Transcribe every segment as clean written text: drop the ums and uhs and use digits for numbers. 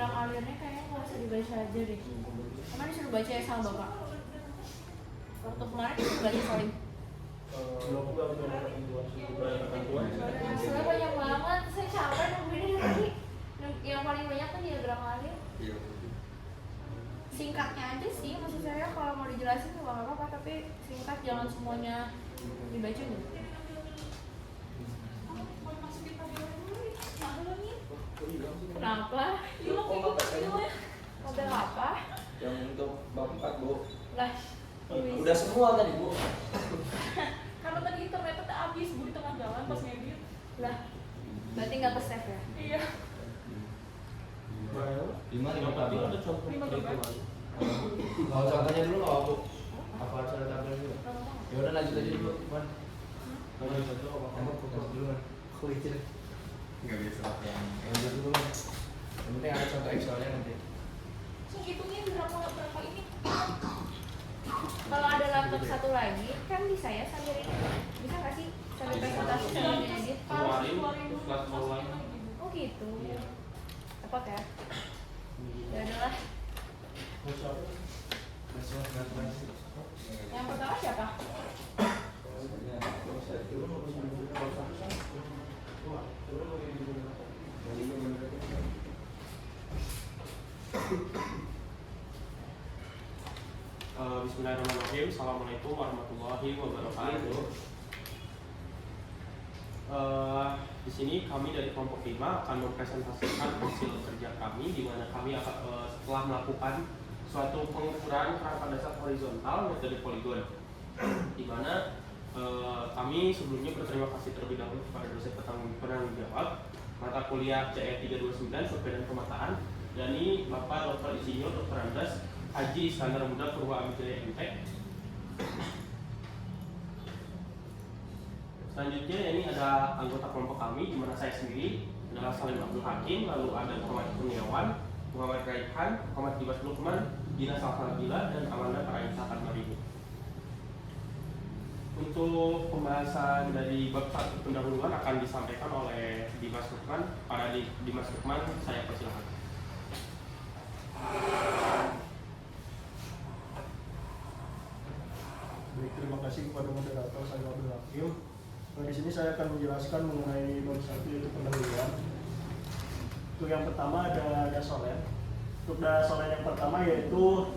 diagram alirnya kayaknya nggak usah dibaca aja deh. Karena disuruh baca ya sama bapak. Waktu kemarin disuruh baca soalnya. Soalnya banyak banget, saya capek nungguinnya tadi. Yang paling banyak kan diagram alir. Singkatnya aja sih, maksud saya kalau mau dijelasin nggak apa-apa, tapi singkat, jangan semuanya dibaca gitu. Kenapa? Model apa? Yang untuk bab 4, Bu. Lah, Udah semua tadi, Bu. Karena tadi internetnya tak habis, Bu, di tengah jalan pas ngedit. lah, berarti nggak ke-save ya? Iya. 5 tapi ada contoh. 5 gambar. Kalau contohnya dulu nggak waktu apa cara tabel dulu? Ya udah lanjut aja dulu, Iwan. Kalau contoh apa? Emang fokus dulu kan? Kulitin. Nggak bisa yang Lanjut dulu kan. Yang penting ada contoh Excelnya nanti. So, hitungin berapa ini? Kalau ada laptop satu lagi, kan bisa ya sambil ini. Bisa nggak sih sambil presentasi sambil edit? Keluarin terus kelas lain lagi. Oh gitu. Tepat ya? Ya adalah. Yang pertama siapa? Bismillahirrahmanirrahim. Assalamualaikum warahmatullahi wabarakatuh. Di sini kami dari kelompok 5 akan mempresentasikan hasil kerja kami, di mana kami akan setelah melakukan suatu pengukuran kerangka dasar horizontal metode poligon, di mana kami sebelumnya berterima kasih terlebih dahulu kepada dosen penanggung jawab mata kuliah CE 329 Survei dan Pemetaan, yakni Bapak Dr. Insinyur Dr. Andes Haji Iskandar Muda Purwa Abidjaya MTek. Selanjutnya ini ada anggota kelompok kami, di mana saya sendiri adalah Salim Abdul Hakim, lalu ada Muhammad Kurniawan, Muhammad Raihan, Muhammad Dimas Lukman, Dina Salsabila, dan Amanda Paraisa Karmarini. Untuk pembahasan dari bab 1 pendahuluan akan disampaikan oleh Dimas Lukman. Pada Dimas Lukman, saya persilakan. Baik, terima kasih kepada moderator saya Abdul Hakim. Di sini saya akan menjelaskan mengenai bab 1 yaitu pendahuluan. Untuk yang pertama ada dasolen. Untuk dasolen yang pertama yaitu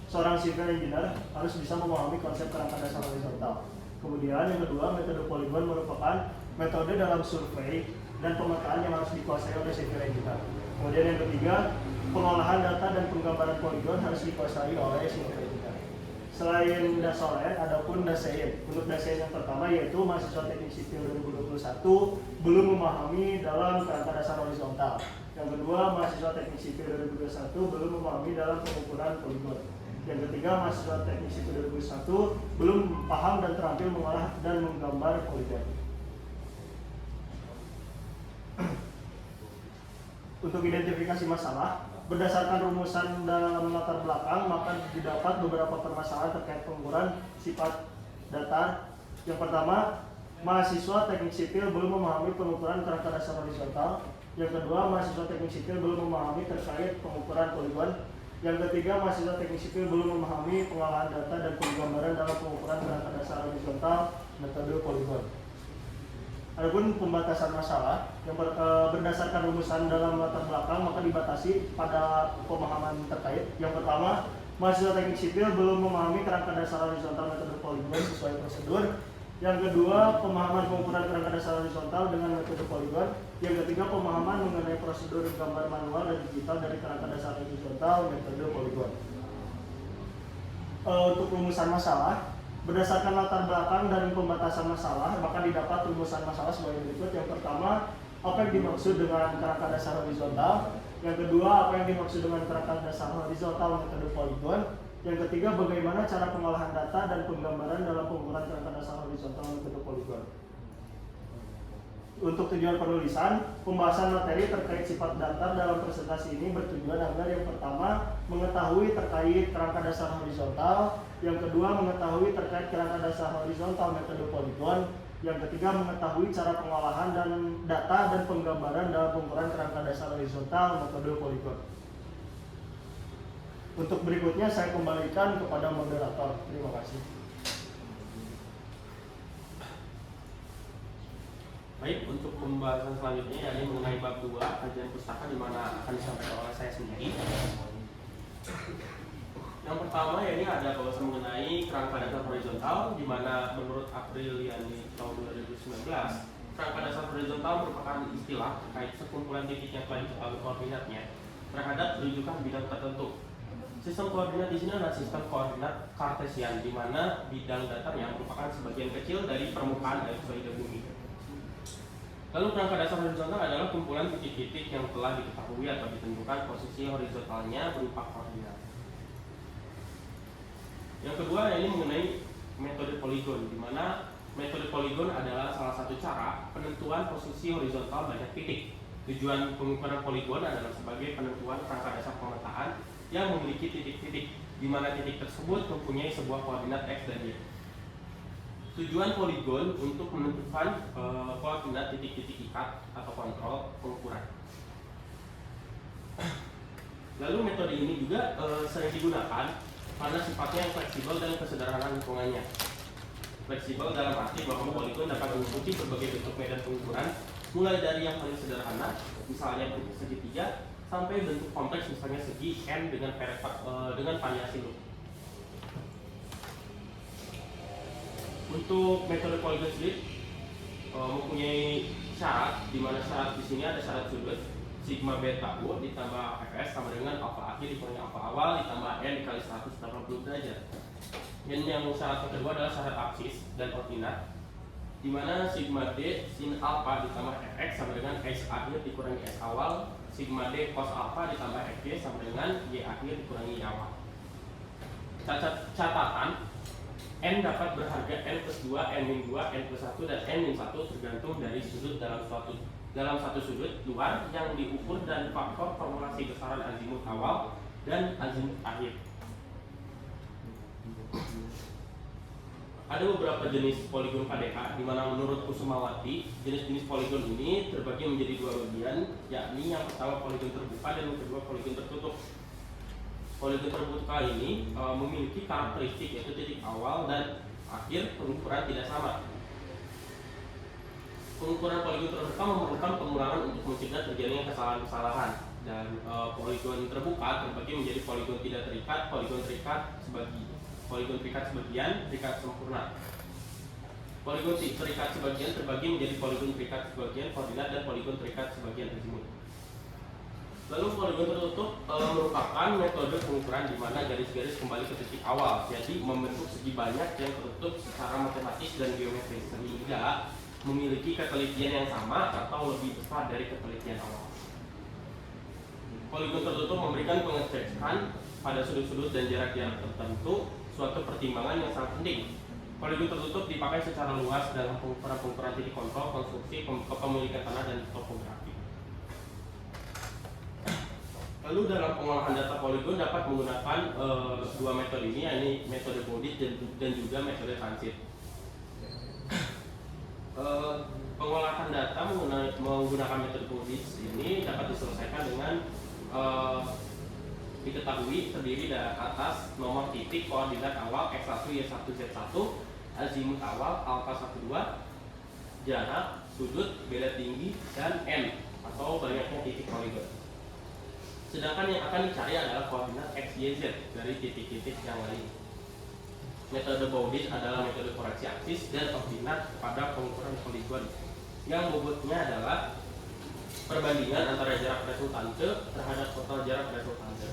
seorang civil engineer harus bisa memahami konsep kerangka dasar horizontal. Kemudian yang kedua, metode poligon merupakan metode dalam survei dan pemetaan yang harus dikuasai oleh civil engineer. Kemudian yang ketiga, pengolahan data dan penggambaran poligon harus dikuasai oleh civil engineer. Selain dasolen, ada pun dasein. Untuk dasein yang pertama yaitu mahasiswa teknik sipil 2021 belum memahami dalam kerangka dasar horizontal. Yang kedua, mahasiswa teknik sipil 2021 belum memahami dalam pengukuran poligon. Yang ketiga, mahasiswa teknik sipil 2001 belum paham dan terampil mengolah dan menggambar poligon. Untuk identifikasi masalah, berdasarkan rumusan dalam latar belakang, maka didapat beberapa permasalahan terkait pengukuran sifat datar. Yang pertama, mahasiswa teknik sipil belum memahami pengukuran kerangka dasar horizontal. Yang kedua, mahasiswa teknik sipil belum memahami terkait pengukuran poligon. Yang ketiga, mahasiswa teknik sipil belum memahami pengolahan data dan penggambaran dalam pengukuran kerangka dasar horizontal metode poligon. Adapun pembatasan masalah yang berdasarkan rumusan dalam latar belakang maka dibatasi pada pemahaman terkait. Yang pertama, mahasiswa teknik sipil belum memahami kerangka dasar horizontal metode poligon sesuai prosedur. Yang kedua, pemahaman pengukuran kerangka dasar horizontal dengan metode poligon. Yang ketiga, pemahaman mengenai prosedur gambar manual dan digital dari kerangka dasar horizontal metode poligon. Untuk rumusan masalah, berdasarkan latar belakang dan pembatasan masalah, maka didapat rumusan masalah sebagai berikut. Yang pertama, apa yang dimaksud dengan kerangka dasar horizontal. Yang kedua, apa yang dimaksud dengan kerangka dasar horizontal metode poligon. Yang ketiga, bagaimana cara pengolahan data dan penggambaran dalam pengukuran kerangka dasar horizontal metode poligon. Untuk tujuan penulisan, pembahasan materi terkait sifat datar dalam presentasi ini bertujuan agar yang pertama, mengetahui terkait kerangka dasar horizontal. Yang kedua, mengetahui terkait kerangka dasar horizontal metode poligon. Yang ketiga, mengetahui cara pengolahan dan data dan penggambaran dalam pengukuran kerangka dasar horizontal metode poligon. Untuk berikutnya saya kembalikan kepada moderator. Terima kasih. Baik, untuk pembahasan selanjutnya yakni mengenai bab 2 kajian pustaka, di mana akan disampaikan oleh saya sendiri. Yang pertama yakni ada bahasan mengenai kerangka dasar horizontal, di mana menurut Apriliani tahun 2019, kerangka dasar horizontal merupakan istilah terkait sekumpulan titik yang telah diketahui koordinatnya terhadap rujukan bidang tertentu. Sistem koordinat di sini adalah sistem koordinat kartesian, di mana bidang datarnya merupakan sebagian kecil dari permukaan ellipsoide bumi. Lalu kerangka dasar horizontal adalah kumpulan titik-titik yang telah diketahui atau ditentukan posisi horizontalnya berupa koordinat. Yang kedua ini mengenai metode poligon, di mana metode poligon adalah salah satu cara penentuan posisi horizontal banyak titik. Tujuan pengukuran poligon adalah sebagai penentuan kerangka dasar pemetaan yang memiliki titik-titik, di mana titik tersebut mempunyai sebuah koordinat x dan y. Tujuan poligon untuk menentukan koordinat titik-titik ikat atau kontrol pengukuran. Lalu metode ini juga sering digunakan karena sifatnya yang fleksibel dan kesederhanaan lingkungannya. Fleksibel dalam arti bahwa poligon dapat mengikuti berbagai bentuk medan pengukuran, mulai dari yang paling sederhana, misalnya bentuk segitiga, sampai bentuk kompleks, misalnya segi n dengan variasi loop. Untuk metode poligon sendiri mempunyai syarat, di mana syarat di sini ada syarat sudut sigma beta u ditambah fs sama dengan alfa akhir dikurangi alfa awal ditambah n dikali 180 derajat. Dan yang syarat kedua adalah syarat apsis dan ordinat, di mana sigma d sin alfa ditambah fx sama dengan x akhir dikurangi s awal, sigma d cos alfa ditambah fj sama dengan y akhir dikurangi y awal. Catatan, n dapat berharga n plus 2, n min 2, n plus 1, dan n min 1 tergantung dari sudut dalam satu sudut luar yang diukur dan faktor formulasi besaran azimut awal dan azimut akhir. Ada beberapa jenis poligon KDH, di mana menurut Kusumawati jenis-jenis poligon ini terbagi menjadi dua bagian, yakni yang pertama poligon terbuka dan yang kedua poligon tertutup. Poligon terbuka ini memiliki karakteristik yaitu titik awal dan akhir pengukuran tidak sama. Pengukuran poligon terbuka memerlukan pengulangan untuk mencegah terjadinya kesalahan-kesalahan, dan poligon terbuka terbagi menjadi poligon tidak terikat, poligon terikat sebagian, terikat sempurna. Poligon terikat sebagian terbagi menjadi poligon terikat sebagian koordinat dan poligon terikat sebagian azimut. Lalu poligon tertutup merupakan metode pengukuran di mana garis-garis kembali ke titik awal, jadi membentuk segi banyak yang tertutup secara matematis dan geometris sehingga memiliki ketelitian yang sama atau lebih besar dari ketelitian awal. Poligon tertutup memberikan pengecekan pada sudut-sudut dan jarak-jarak tertentu, suatu pertimbangan yang sangat penting. Poligon tertutup dipakai secara luas dalam pengukuran titik kontrol, konstruksi, kepemilikan tanah, dan topografi. Lalu dalam pengolahan data poligon dapat menggunakan dua metode ini, yakni metode Bodice dan juga metode transit. Pengolahan data menggunakan metode Bodice ini dapat diselesaikan dengan diketahui terdiri dari atas nomor titik koordinat awal x1 y1 z1, azimut awal alfa 12, jarak, sudut, beda tinggi, dan n atau banyaknya titik poligon. Sedangkan yang akan dicari adalah koordinat x, y, z dari titik-titik yang lain. Metode Bodice adalah metode koreksi aksis dan ordinat pada pengukuran poligon, yang bobotnya adalah perbandingan antara jarak resultante terhadap total jarak resultante.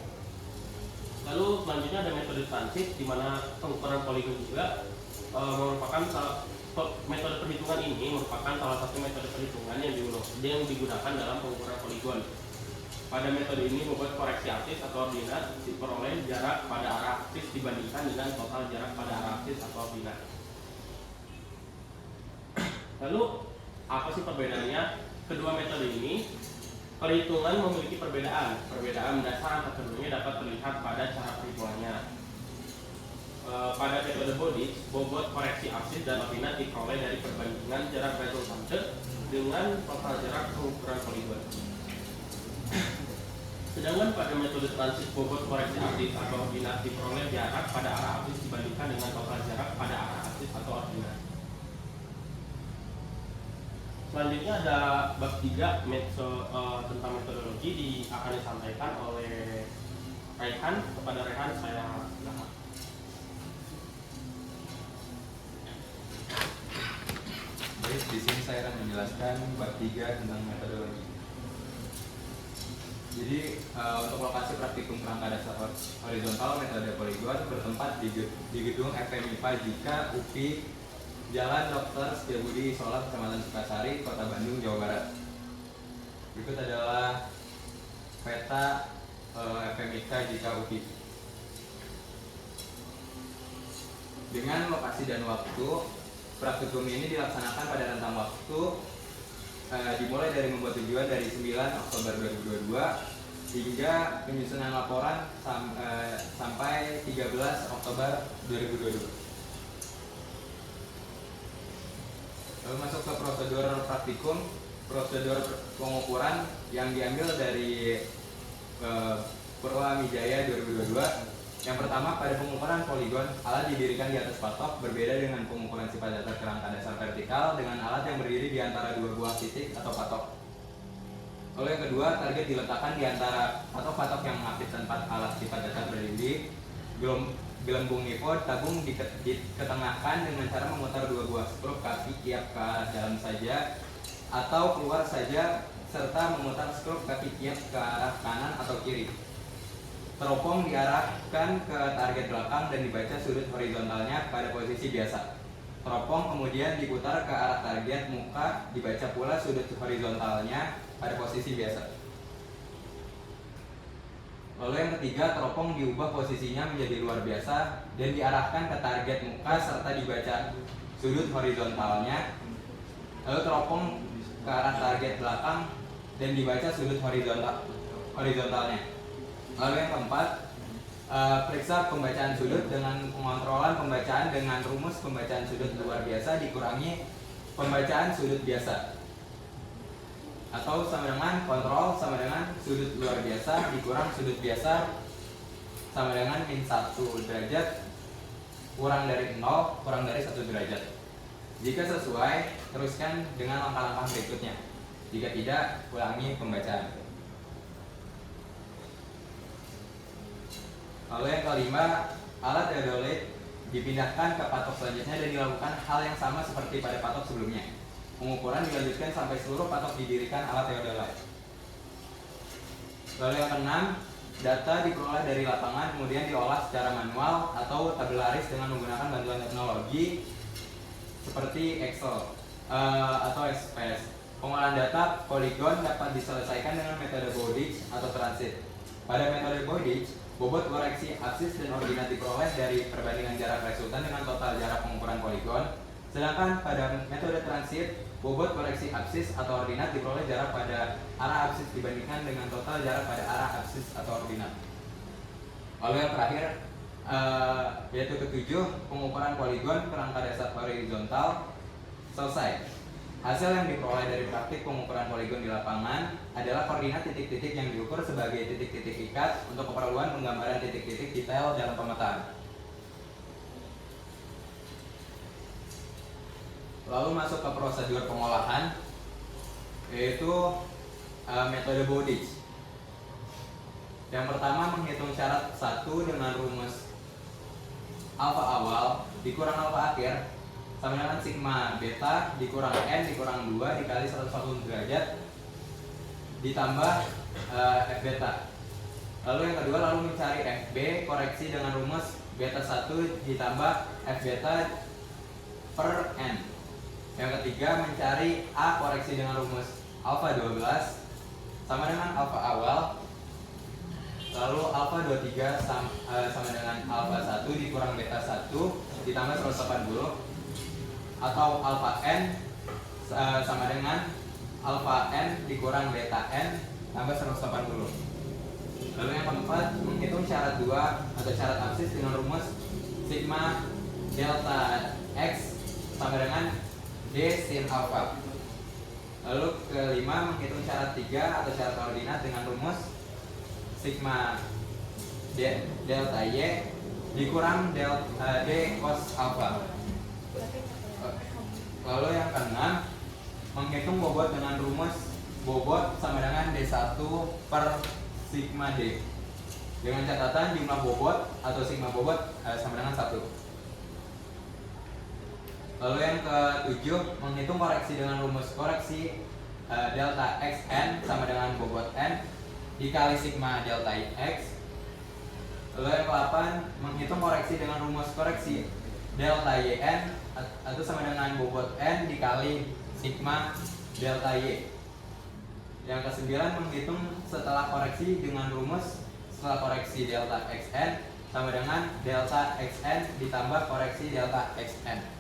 Lalu selanjutnya ada metode transit, di mana pengukuran poligon juga merupakan metode perhitungan ini merupakan salah satu metode perhitungan yang digunakan dalam pengukuran poligon. Pada metode ini membuat koreksi aksis atau ordinat diperoleh jarak pada arah aksis dibandingkan dengan total jarak pada arah aksis atau ordinat. Lalu apa sih perbedaannya kedua metode ini? Perhitungan memiliki perbedaan. Perbedaan dasar antara keduanya dapat terlihat pada cara perhitungannya. pada metode Bodic, bobot koreksi absis dan ordinat diperoleh dari perbandingan jarak resultante dengan total jarak pengukuran poligon. Sedangkan pada metode transit, bobot koreksi absis atau ordinat diperoleh jarak pada arah absis dibandingkan dengan total jarak pada arah absis atau ordinat. Selanjutnya ada bab 3 tentang metodologi akan disampaikan oleh Raihan. Kepada Raihan saya silakan. Baik, di sini saya akan menjelaskan bab 3 tentang metodologi. Jadi untuk lokasi praktikum kerangka dasar horizontal metode poligon bertempat di gedung FMIPA jika UPI Jalan Dr. Setiabudi Isola, Kecamatan Sukasari, Kota Bandung, Jawa Barat. Berikut adalah peta FMIK jika UPI. Dengan lokasi dan waktu, praktikum ini dilaksanakan pada rentang waktu dimulai dari membuat tujuan dari 9 Oktober 2022 hingga penyusunan laporan sampai 13 Oktober 2022. Lalu masuk ke prosedur praktikum, prosedur pengukuran yang diambil dari Purwamijaya 2022. Yang pertama, pada pengukuran poligon, alat didirikan di atas patok, berbeda dengan pengukuran sifat datar kerangka dasar vertikal dengan alat yang berdiri di antara dua buah titik atau patok. Lalu yang kedua, target diletakkan di antara patok-patok yang mengaktifkan alat sifat datar berdiri. Gelembung nivo tabung diketengahkan dengan cara memutar dua buah skrup kaki kiap ke arah dalam saja atau keluar saja serta memutar skrup kaki kiap ke arah kanan atau kiri. Teropong diarahkan ke target belakang dan dibaca sudut horizontalnya pada posisi biasa. Teropong kemudian diputar ke arah target muka, dibaca pula sudut horizontalnya pada posisi biasa. Lalu yang ketiga, teropong diubah posisinya menjadi luar biasa dan diarahkan ke target muka serta dibaca sudut horizontalnya. Lalu teropong ke arah target belakang dan dibaca sudut horizontalnya. Lalu yang keempat, periksa pembacaan sudut dengan pengontrolan pembacaan dengan rumus pembacaan sudut luar biasa dikurangi pembacaan sudut biasa, atau sama dengan kontrol sama dengan sudut luar biasa dikurang sudut biasa sama dengan min 1 derajat kurang dari 0 kurang dari 1 derajat. Jika sesuai, teruskan dengan langkah-langkah berikutnya. Jika tidak, ulangi pembacaan. Lalu yang kelima, alat theodolite dipindahkan ke patok selanjutnya dan dilakukan hal yang sama seperti pada patok sebelumnya. Pengukuran dilanjutkan sampai seluruh patok didirikan alat theodolite. Lalu yang keenam, data diperoleh dari lapangan kemudian diolah secara manual atau tabularis dengan menggunakan bantuan teknologi seperti Excel atau XPS. Pengolahan data poligon dapat diselesaikan dengan metode Bodic atau transit. Pada metode Bodic, bobot koreksi absis dan ordinat diperoleh dari perbandingan jarak resultan dengan total jarak pengukuran poligon. Sedangkan pada metode transit, bobot koreksi absis atau ordinat diperoleh jarak pada arah absis dibandingkan dengan total jarak pada arah absis atau ordinat. Lalu yang terakhir, yaitu ketujuh, pengukuran poligon kerangka dasar horizontal selesai. Hasil yang diperoleh dari praktik pengukuran poligon di lapangan adalah koordinat titik-titik yang diukur sebagai titik-titik ikat untuk keperluan penggambaran titik-titik detail dalam pemetaan. Lalu masuk ke prosedur pengolahan, yaitu metode Bodic. Yang pertama, menghitung syarat 1 dengan rumus alfa awal dikurang alfa akhir sama dengan sigma beta dikurang n dikurang 2 dikali 140 derajat ditambah f beta. Lalu yang kedua, lalu mencari fb koreksi dengan rumus beta 1 ditambah f beta per n. Yang ketiga, mencari A koreksi dengan rumus alfa 12 sama dengan alfa awal, lalu alfa 23 sama dengan alfa 1 dikurang beta 1 ditambah 180, atau alfa n sama dengan alfa n dikurang beta n tambah 180. Lalu yang keempat, menghitung syarat 2 atau syarat absis dengan rumus sigma delta X sama dengan D sin alpha. Lalu kelima, menghitung syarat 3 atau syarat koordinat dengan rumus sigma delta Y dikurang delta D cos alpha. Lalu yang keenam, menghitung bobot dengan rumus bobot sama dengan D1 per sigma D dengan catatan jumlah bobot atau sigma bobot sama dengan 1. Lalu yang ketujuh, menghitung koreksi dengan rumus koreksi delta xn sama dengan bobot n dikali sigma delta x. Lalu yang ke-8, menghitung koreksi dengan rumus koreksi delta yn atau sama dengan bobot n dikali sigma delta y. Yang ke-9, menghitung setelah koreksi dengan rumus setelah koreksi delta xn sama dengan delta xn ditambah koreksi delta xn.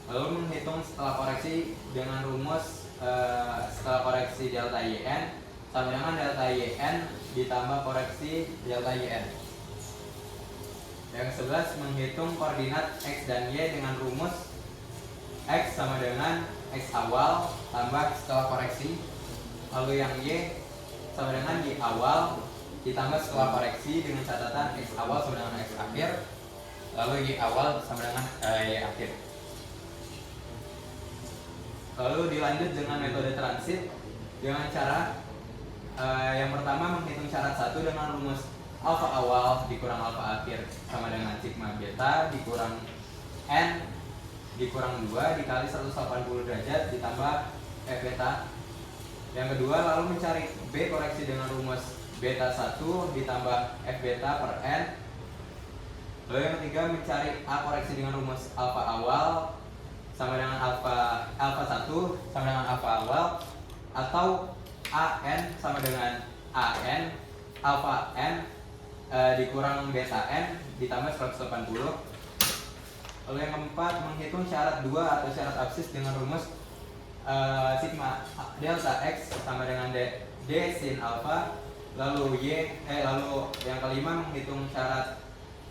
Lalu menghitung setelah koreksi dengan rumus setelah koreksi delta yn sama dengan delta yn ditambah koreksi delta yn. Yang ke-11, menghitung koordinat x dan y dengan rumus x sama dengan x awal tambah setelah koreksi. Lalu yang y sama dengan y awal ditambah setelah koreksi dengan catatan x awal sama dengan x akhir. Lalu y awal sama dengan y akhir. Lalu dilanjut dengan metode transit dengan cara yang pertama, menghitung syarat 1 dengan rumus alfa awal dikurang alfa akhir sama dengan sigma beta dikurang n dikurang 2 dikali 180 derajat ditambah f beta. Yang kedua, lalu mencari b koreksi dengan rumus beta 1 ditambah f beta per n. Lalu yang ketiga, mencari a koreksi dengan rumus alfa awal sama dengan alfa 1 sama dengan alfa awal, atau an sama dengan an alfa n dikurang beta n ditambah 180. Lalu yang keempat, menghitung syarat 2 atau syarat absis dengan rumus sigma delta x sama dengan d sin alpha. Lalu lalu yang kelima, menghitung syarat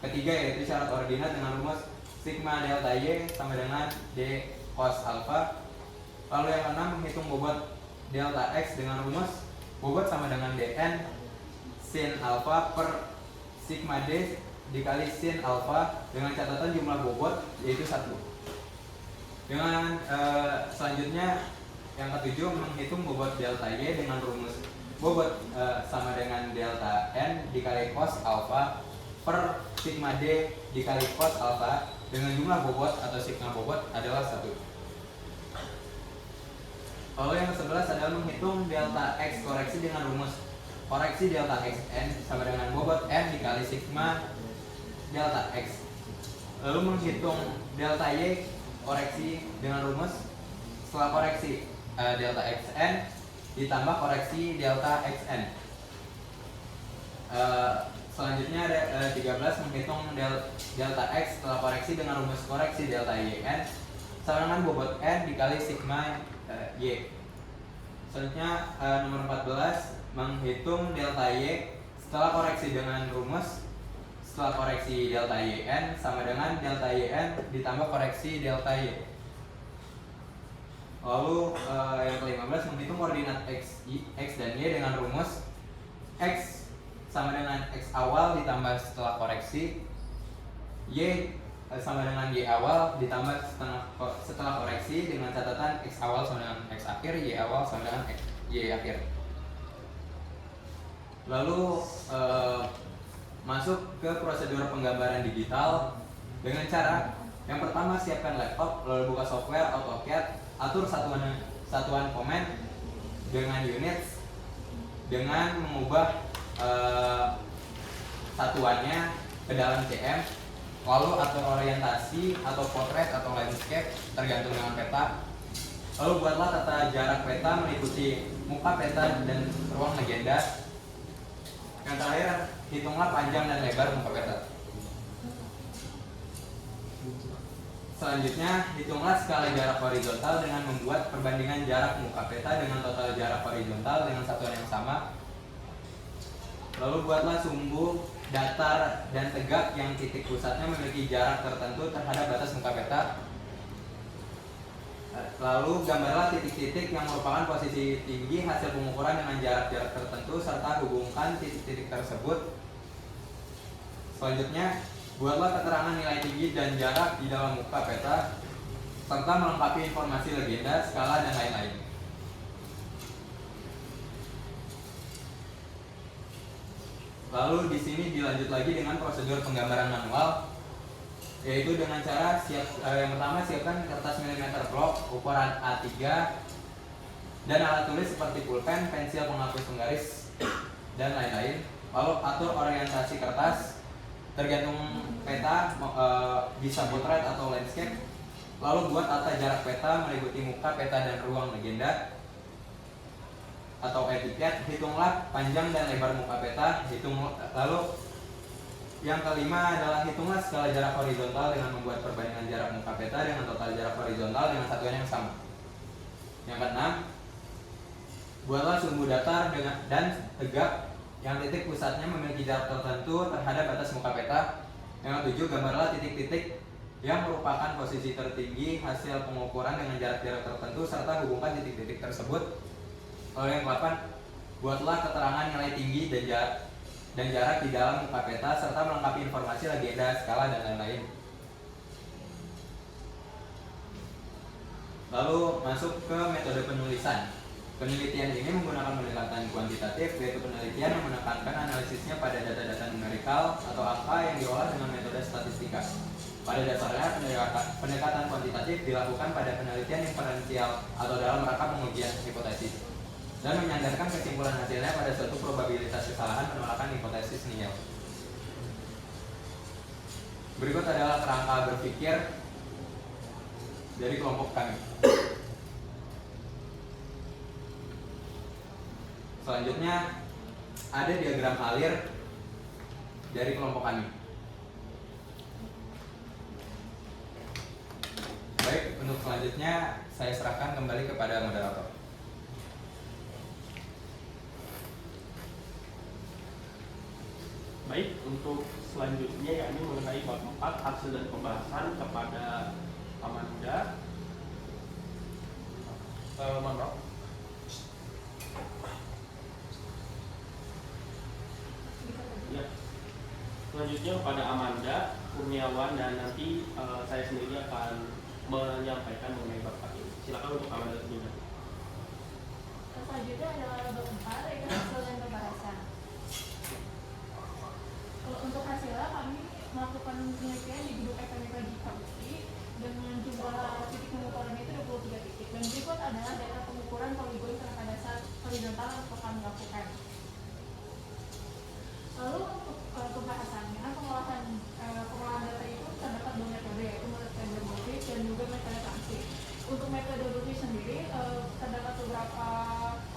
ketiga yaitu syarat ordinat dengan rumus sigma delta y sama dengan d cos alpha. Lalu yang keenam, menghitung bobot delta x dengan rumus bobot sama dengan dn sin alpha per sigma d dikali sin alpha dengan catatan jumlah bobot yaitu 1. Dengan selanjutnya yang ketujuh, menghitung bobot delta y dengan rumus bobot sama dengan delta n dikali cos alpha per sigma d dikali cos alpha dengan jumlah bobot atau sigma bobot adalah 1. Lalu yang ke-11 adalah menghitung delta x koreksi dengan rumus koreksi delta xn sama dengan bobot n dikali sigma delta x. Lalu menghitung delta y koreksi dengan rumus setelah koreksi delta xn ditambah koreksi delta xn. Selanjutnya ada 13, menghitung delta x setelah koreksi dengan rumus koreksi delta yn sama dengan bobot n dikali sigma y. Selanjutnya nomor 14, menghitung delta y setelah koreksi dengan rumus setelah koreksi delta yn sama dengan delta yn ditambah koreksi delta y. Lalu yang ke-15, menghitung koordinat x dan y dengan rumus x sama dengan x awal ditambah setelah koreksi, y sama dengan y awal ditambah setelah koreksi dengan catatan x awal sama dengan x akhir, y awal sama dengan y akhir. Lalu masuk ke prosedur penggambaran digital dengan cara yang pertama, siapkan laptop, lalu buka software AutoCAD, atur satuan komen dengan units dengan mengubah satuannya ke dalam CM, lalu atur orientasi atau portrait atau landscape tergantung dengan peta. Lalu buatlah tata jarak peta meliputi muka peta dan ruang legenda. Yang terakhir, hitunglah panjang dan lebar muka peta. Selanjutnya, hitunglah skala jarak horizontal dengan membuat perbandingan jarak muka peta dengan total jarak horizontal dengan satuan yang sama. Lalu buatlah sumbu datar dan tegak yang titik pusatnya memiliki jarak tertentu terhadap batas muka peta. Lalu gambarlah titik-titik yang merupakan posisi tinggi hasil pengukuran dengan jarak-jarak tertentu serta hubungkan titik-titik tersebut. Selanjutnya, buatlah keterangan nilai tinggi dan jarak di dalam muka peta serta melengkapi informasi legenda, skala, dan lain-lain. Lalu di sini dilanjut lagi dengan prosedur penggambaran manual, yaitu dengan cara yang pertama siapkan kertas milimeter block ukuran A3 dan alat tulis seperti pulpen, pensil penghapus penggaris, dan lain-lain. Lalu atur orientasi kertas tergantung peta, bisa potret atau landscape. Lalu buat tata jarak peta meliputi muka peta dan ruang legenda atau etiket. Hitunglah panjang dan lebar muka peta. Lalu yang kelima adalah hitunglah skala jarak horizontal dengan membuat perbandingan jarak muka peta dengan total jarak horizontal dengan satuan yang sama. Yang keenam, buatlah sumbu datar dan tegak yang titik pusatnya memiliki jarak tertentu terhadap batas muka peta. Yang ketujuh, gambarlah titik-titik yang merupakan posisi tertinggi hasil pengukuran dengan jarak-jarak tertentu serta hubungkan titik-titik tersebut. Lalu yang ke-8, buatlah keterangan nilai tinggi dan jarak di dalam muka peta serta melengkapi informasi legenda, skala, dan lain-lain. Lalu masuk ke metode penulisan. Penelitian ini menggunakan pendekatan kuantitatif, yaitu penelitian yang menekankan analisisnya pada data-data numerikal atau angka yang diolah dengan metode statistika. Pada dasarnya, pendekatan kuantitatif dilakukan pada penelitian inferensial atau dalam rangka pengujian hipotesis dan menyandarkan kesimpulan hasilnya pada suatu probabilitas kesalahan penolakan hipotesis nihil. Berikut adalah kerangka berpikir dari kelompok kami. Selanjutnya ada diagram alir dari kelompok kami. Baik, untuk selanjutnya saya serahkan kembali kepada moderator. Baik, untuk selanjutnya yakni mengenai bab 4 hasil dan pembahasan kepada Amanda. Mana? Ya. Selanjutnya kepada Amanda Kurniawan dan nanti saya sendiri akan menyampaikan mengenai bab ini. Silakan untuk Amanda sendiri. Selanjutnya adalah bab 4 yaitu hasil dan pembahasan. Kalau untuk hasilnya kami melakukan penelitian di gedung FMIK di Kabupaten dengan jumlah titik pengukuran itu 23 titik dan berikut adalah data pengukuran poligon kerangka dasar horizontal yang kami lakukan. Lalu untuk pembahasannya, pengolahan data itu terdapat dua metode, yaitu metode Bowditch dan juga metode Ramsey. Untuk metode Bowditch sendiri terdapat beberapa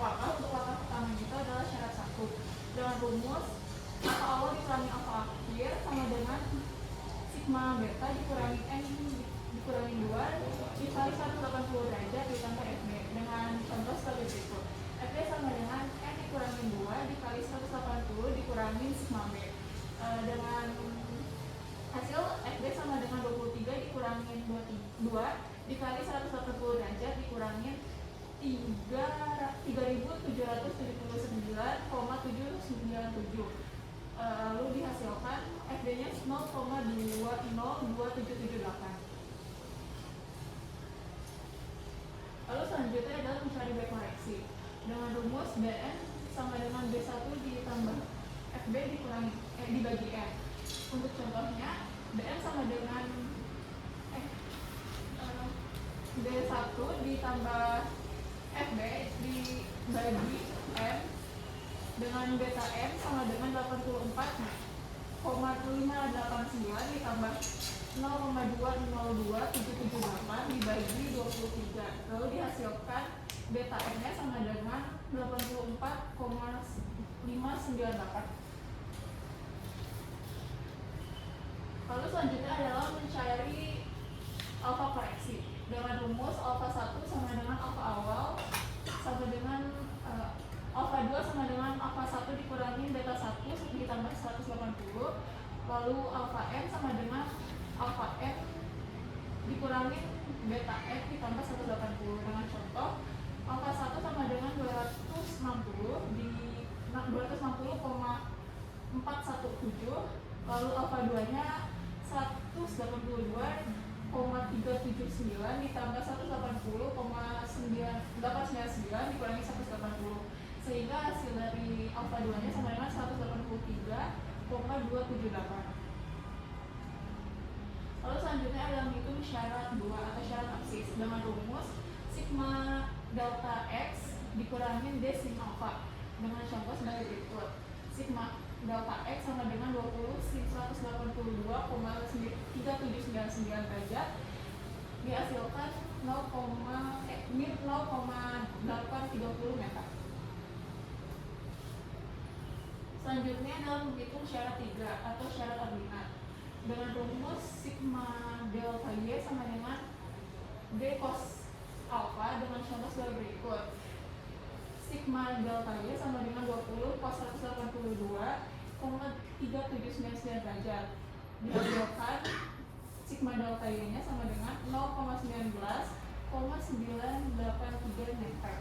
langkah. Untuk langkah pertama itu adalah syarat 1 dengan rumus alfa awal dikurangi alfa akhir sama dengan sigma beta dikurangi n dikurangi 2 dikali 180 derajat ditambah fb dengan contoh sebagai berikut. Fb sama dengan n dikurangi 2 dikali 180 dikurangi sigma b. Dengan hasil fb sama dengan 23 dikurangi 2 dikali 180 derajat dikurangi 3.779,797. Lalu dihasilkan FD-nya 0,202778. Lalu selanjutnya adalah mencari B koreksi dengan rumus BN sama dengan B1 ditambah FB dikurangi dibagi N. Untuk contohnya BN sama dengan B1 ditambah FB dibagi M dengan beta M sama dengan 84,589 ditambah 0,202778 dibagi 23. Lalu dihasilkan beta M-nya sama dengan 84,598. Lalu selanjutnya adalah mencari alfa koreksi dengan rumus alfa 1 sama dengan alfa awal sama dengan alfa 2 sama dengan alfa 1 dikurangi beta 1 ditambah 180. Lalu alfa n sama dengan alfa n dikurangi beta n ditambah 180. Dengan contoh, alfa 1 sama dengan 260 di 260,417. Lalu alfa 2 nya 182,379 ditambah 180,899 dikurangi 180, sehingga hasil dari alfa 2 nya sama dengan 183,278. Lalu selanjutnya adalah menghitung syarat 2 atau syarat absis dengan rumus sigma delta x dikurangi d sin alpha. Dengan contoh sebagai berikut: sigma delta x sama dengan 20 sin 182,3799 derajat dihasilkan min 0,830 meter. Selanjutnya adalah menghitung syarat 3 atau syarat ordinat dengan rumus sigma delta y sama dengan d cos alpha. Dengan contoh sebagai berikut: sigma delta y sama dengan 20 cos 182,3799 derajat dihasilkan sigma delta y nya sama dengan 0,19,983 meter.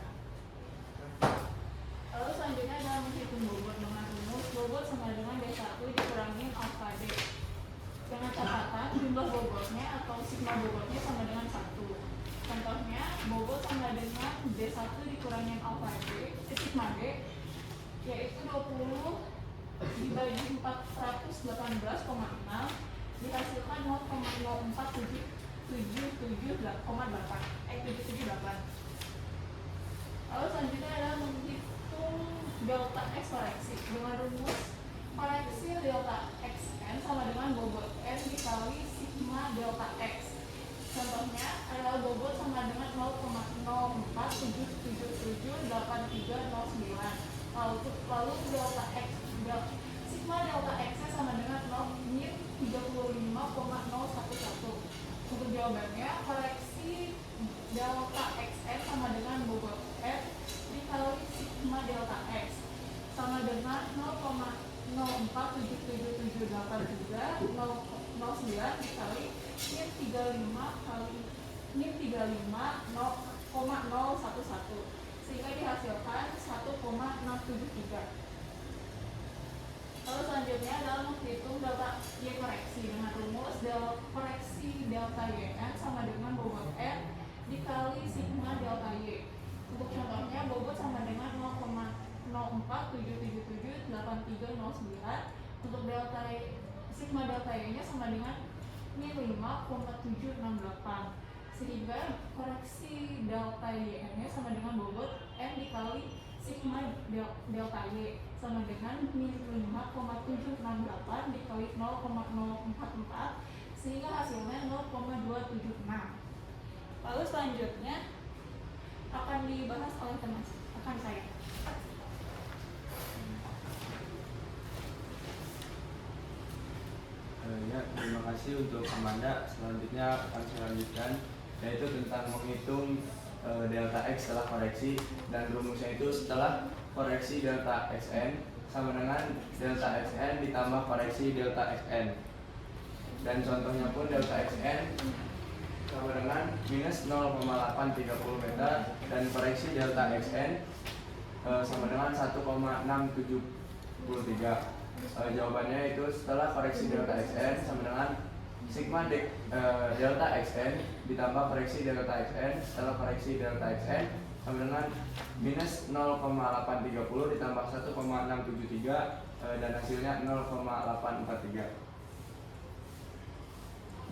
Lalu selanjutnya adalah menghitung bobot dengan rumus bobot sama dengan D1 dikurangi alfa D. Dengan catatan jumlah bobotnya atau sigma bobotnya sama dengan 1. Contohnya, bobot sama dengan D1 dikurangi alfa D, sigma D, yaitu 20 dibagi 418,6 dihasilkan 0,04778. Lalu selanjutnya adalah menghitung delta x koreksi dengan rumus koreksi delta xn sama dengan bobot n dikali sigma delta x. Contohnya adalah bobot sama dengan 0,047778309. Lalu delta x sigma delta x sama dengan min 35,011. Untuk jawabannya, koreksi delta xn sama dengan bobot n dikali sigma delta x sama dengan 0,04777809 dikali min 35,011, sehingga dihasilkan 1,673. Lalu selanjutnya adalah menghitung delta y koreksi dengan rumus koreksi delta yn sama dengan bobot n dikali sigma delta y. Untuk contohnya, bobot sama dengan 0,047778309. Untuk delta sigma delta y nya sama dengan min 5,768, sehingga koreksi delta yn nya sama dengan bobot n dikali sigma delta y sama dengan min 5,768 dikali 0,044, sehingga hasilnya 0,276. Lalu selanjutnya akan dibahas oleh saya. Ya, terima kasih untuk Amanda. Selanjutnya akan saya lanjutkan, yaitu tentang menghitung delta x setelah koreksi, dan rumusnya itu setelah koreksi delta xn sama dengan delta xn ditambah koreksi delta xn. Dan contohnya pun delta xn sama dengan minus 0,830 meter dan koreksi delta xn sama dengan 1,673. Jawabannya itu setelah koreksi delta xn sama dengan sigma delta xn ditambah koreksi delta xn setelah koreksi delta xn sama dengan minus 0,830 ditambah 1,673 dan hasilnya 0,843.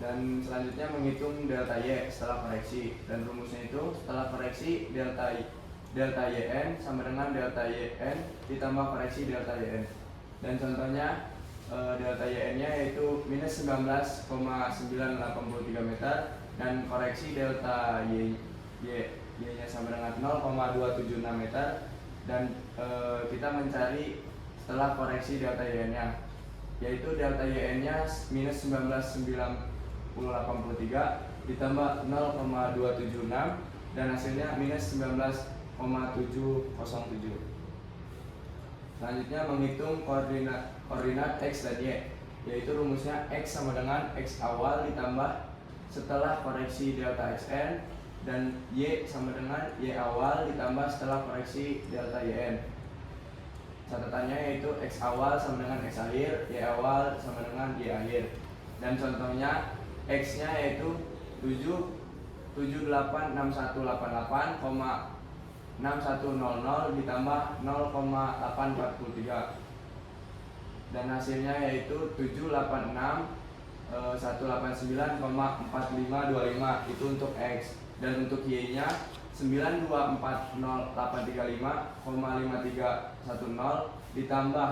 Dan selanjutnya menghitung delta y setelah koreksi, dan rumusnya itu setelah koreksi delta yn sama dengan delta yn ditambah koreksi delta yn. Dan contohnya delta yn nya yaitu minus 19,983 meter dan koreksi delta y nya sama dengan 0,276 meter, dan kita mencari setelah koreksi delta yn nya, yaitu delta yn nya minus 19,983 ditambah 0,276 dan hasilnya minus 19,707. Selanjutnya menghitung koordinat X dan Y, yaitu rumusnya X sama dengan X awal ditambah setelah koreksi delta Xn, dan Y sama dengan Y awal ditambah setelah koreksi delta Yn. Catatannya yaitu X awal sama dengan X akhir, Y awal sama dengan Y akhir. Dan contohnya X nya yaitu 7,786188,6100 ditambah 0,843, dan hasilnya yaitu 786.189,4525 itu untuk X, dan untuk Y nya 9240835,5310 ditambah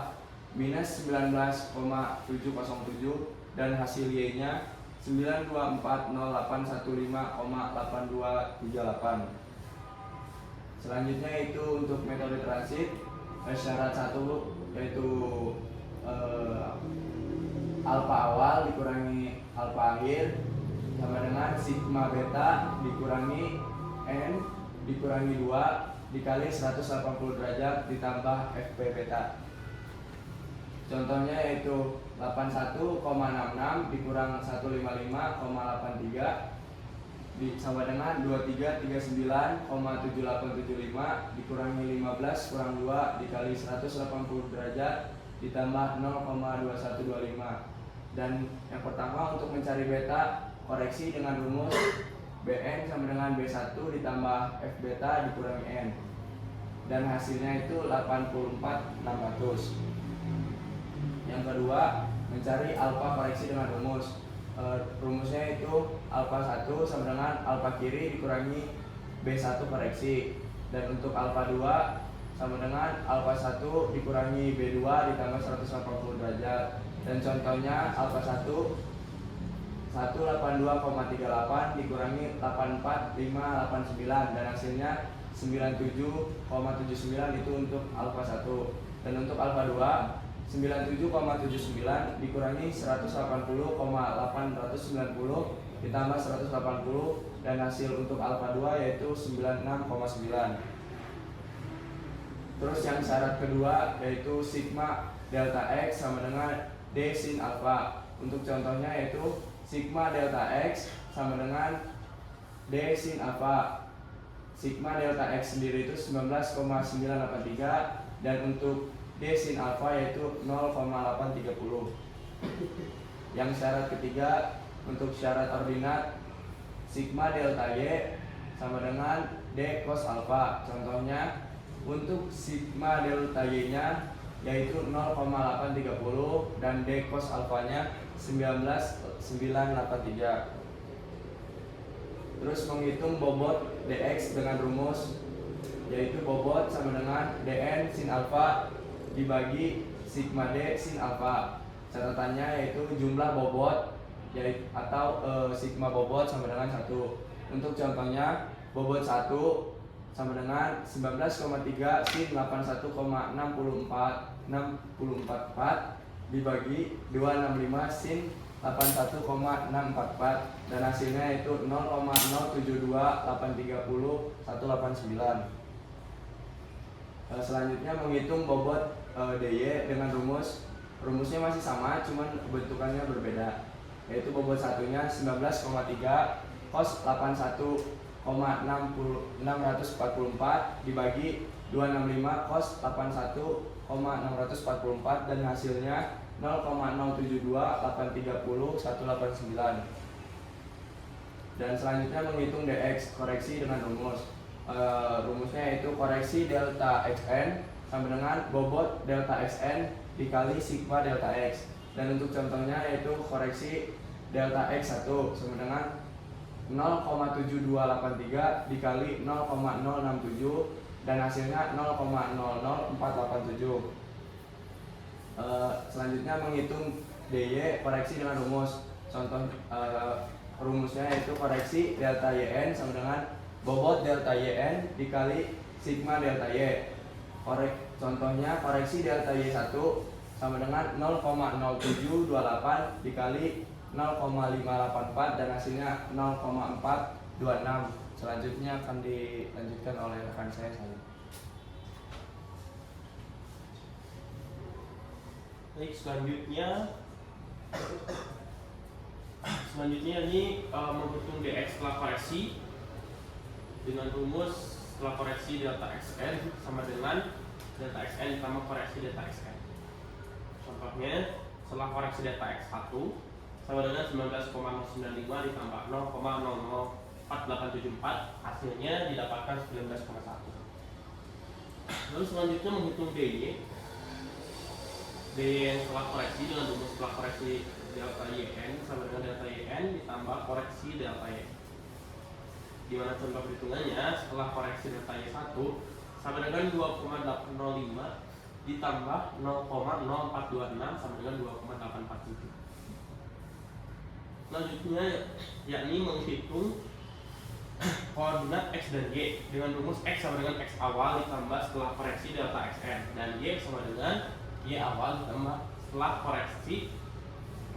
minus 19,707, dan hasil Y nya 9240815,8238. Selanjutnya itu untuk metode transit, syarat 1 yaitu alfa awal dikurangi alfa akhir sama dengan sigma beta dikurangi n dikurangi 2 dikali 180 derajat ditambah fp beta. Contohnya yaitu 81,66 dikurang 155,83 sama dengan 2339,7875 dikurangi 15 kurang 2 dikali 180 derajat ditambah 0,2125. Dan yang pertama untuk mencari beta, koreksi dengan rumus Bn sama dengan B1 ditambah F beta dikurangi N, dan hasilnya itu 84.600. Yang kedua, mencari alfa koreksi dengan rumus. Rumusnya itu alfa 1 sama dengan alfa kiri dikurangi B1 koreksi, dan untuk alfa 2 sama dengan alfa 1 dikurangi B2 ditambah 180 derajat. Dan contohnya alfa 1 182,38 dikurangi 84589, dan hasilnya 97,79 itu untuk alfa 1. Dan untuk alfa 2 97,79 dikurangi 180,890 ditambah 180, dan hasil untuk alfa 2 yaitu 96,9. Terus yang syarat kedua yaitu sigma delta X sama dengan D sin alfa. Untuk contohnya yaitu sigma delta X sama dengan D sin alfa. Sigma delta X sendiri itu 19,983, dan untuk D sin alfa yaitu 0,830. Yang syarat ketiga untuk syarat ordinat sigma delta Y sama dengan D cos alfa. Contohnya untuk sigma delta Y nya yaitu 0,830 dan D cos alfanya 19,983. Terus menghitung bobot dx dengan rumus yaitu bobot sama dengan dn sin alfa dibagi sigma d sin alfa. Catatannya yaitu jumlah bobot yaitu atau sigma bobot sama dengan 1. Untuk contohnya bobot 1 sama dengan 19,3 sin 81,644 dibagi 265 sin 81,644, dan hasilnya itu 0,072830,189. Selanjutnya menghitung bobot DY dengan rumusnya masih sama, cuman bentukannya berbeda. Yaitu bobot satunya 19,3 cos 81,644 dibagi 265 cos 81,644, dan hasilnya 0,072830,189. Dan selanjutnya menghitung dx, koreksi dengan rumus. Rumusnya yaitu koreksi delta xn sama dengan bobot delta xn dikali sigma delta x. Dan untuk contohnya yaitu koreksi delta x1 sama dengan 0,7283 dikali 0,067, dan hasilnya 0,00487. Selanjutnya menghitung dy, koreksi dengan rumus. Contoh rumusnya yaitu koreksi delta yn sama dengan bobot delta yn dikali sigma delta y. Contohnya koreksi delta y1 sama dengan 0,0728 dikali 0,584, dan hasilnya 0,426. Selanjutnya akan dilanjutkan oleh rekan saya. Baik, selanjutnya ini menghitung dx setelah koreksi dengan rumus setelah koreksi delta xn sama dengan delta xn ditambah koreksi delta xn. Contohnya, setelah koreksi delta x1 sama dengan 19,095 ditambah 0,004874, hasilnya didapatkan 19,1. Lalu selanjutnya menghitung dy yang setelah koreksi dengan rumus setelah koreksi delta yn sama dengan delta yn ditambah koreksi delta y. Di mana contoh perhitungannya, setelah koreksi delta y1 sama dengan 2,805 ditambah 0,0426 sama dengan 2,847. Selanjutnya yakni menghitung koordinat x dan y dengan rumus x sama dengan x awal ditambah setelah koreksi delta xn dan y sama dengan y awal ditambah setelah koreksi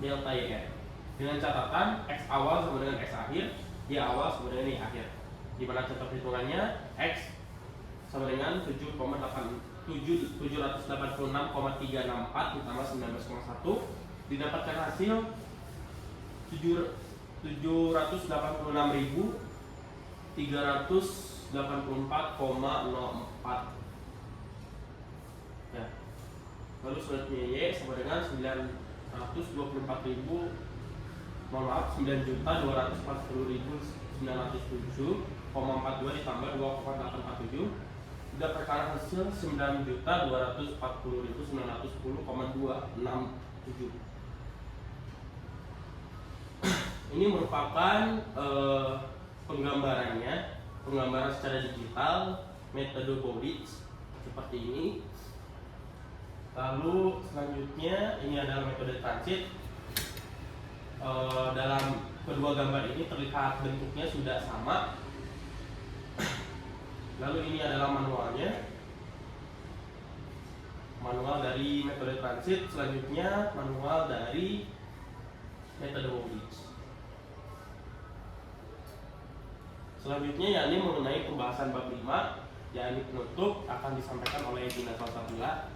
delta yn, dengan catatan x awal sama dengan x akhir, y awal sama dengan y akhir. Di mana contoh perhitungannya, x sama dengan 786,364 ditambah 19,1, didapatkan hasil 784,04. Ya. Lalu selanjutnya y sama dengan 9.240.907,42 ditambah 2,847, didapatkan hasil 9.240.910,267. Ini merupakan penggambaran secara digital metode Bowditch seperti ini. Lalu selanjutnya ini adalah metode transit. Dalam kedua gambar ini terlihat bentuknya sudah sama. Lalu ini adalah manualnya, manual dari metode transit. Selanjutnya manual dari metode Bowditch. Selanjutnya yakni mengenai pembahasan bab 5, yakni penutup, akan disampaikan oleh Gina Salsabila.